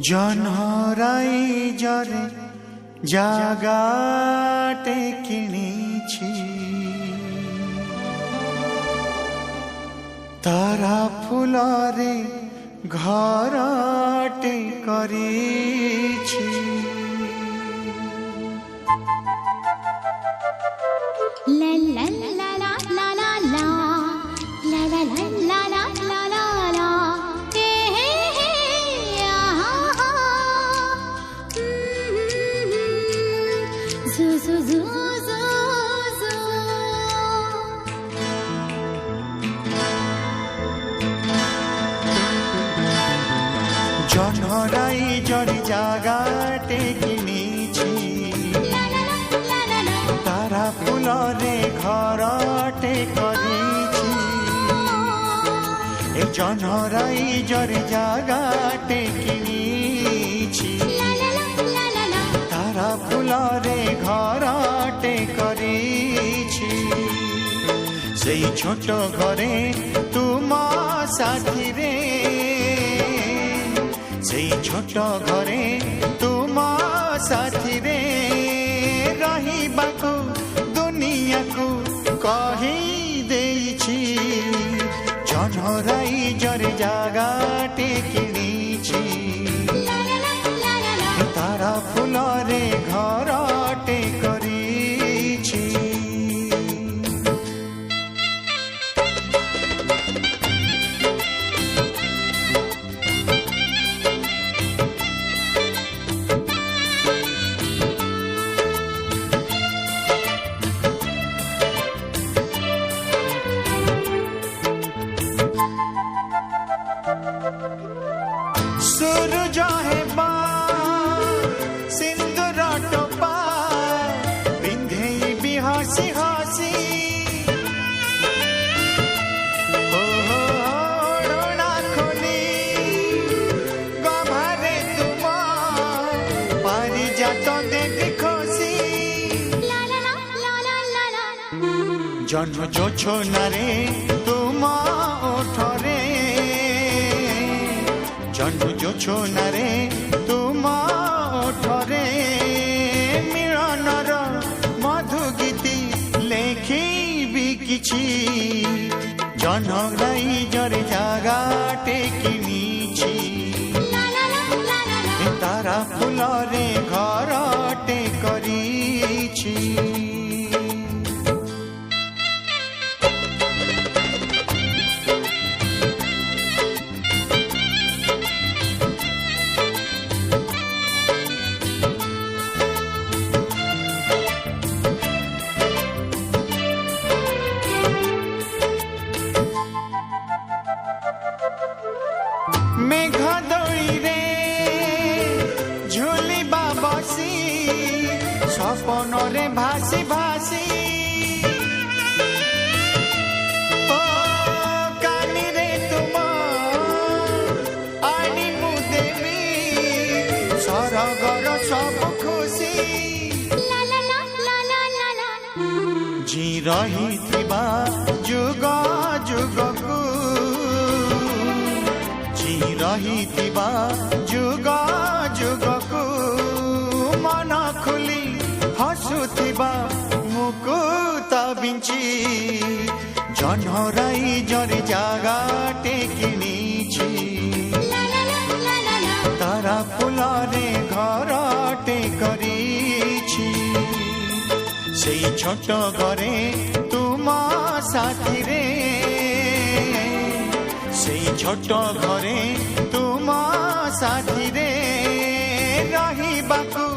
জনরাইজরে জাগাটে কিনিছি, তারা ফুলরে ঘরটে করিছি। লা লা লা লা লা লা লা লা লা লা লা লা লা লা হে হে হে আহা হা জু জু জু জু জু। জনরাইজরে জাগাটে কিনিছি, তারা ফুলরে ঘরটে করিছি। এই জনরাইজরে জাগাটে কিনিছি, তারা ফুলরে ঘরটে করিছি। সেই ছোট ঘরে তুমা সাথীরে, সেই ছোট ঘরে তুমা সাথীরে রহিবাকু দুনিয়াকু কহি ଦେଇছি। জনরাইজরে জাগাটে কিনিছি, তারা ফুলরে ঘরটে করিছি। সূরজ হেবা সিন্দুর টোপা পিন্ধেইবি হসি হসি, ওড়না খোলি গভারে তুম পারিজাত দেখি খসি। জন্ম জোছনারে তুম ওঠরে, জন্ম জোছনারে তুম ওঠরে মিলনর মধু গীতি লেখিবি কিছু। জনরাইজরে জাগাটে কিনিছি, তারা ফুলরে ঘরটে করিছি। মেঘ দড়িরে ঝুলিবা বসি, স্বপনরে ভাসি ভাসি। ও কানিরে তুম আনি মু দেবি সরগর সব খুশি। জি রহিথিবা যুগ যুগকু, জি রহিথিবা যুগ যুগকু মন খুলি হସୁথিবা মুকুত বিঞ্চি। জনরাইজরে জাগাটে কিনিছি, তারা ফুলরে ঘরটে করিছি। সেই ছোট ঘরে তুমা সাথীরে, সেই ছোট ঘরে তুমা সাথীরে রহিবাকু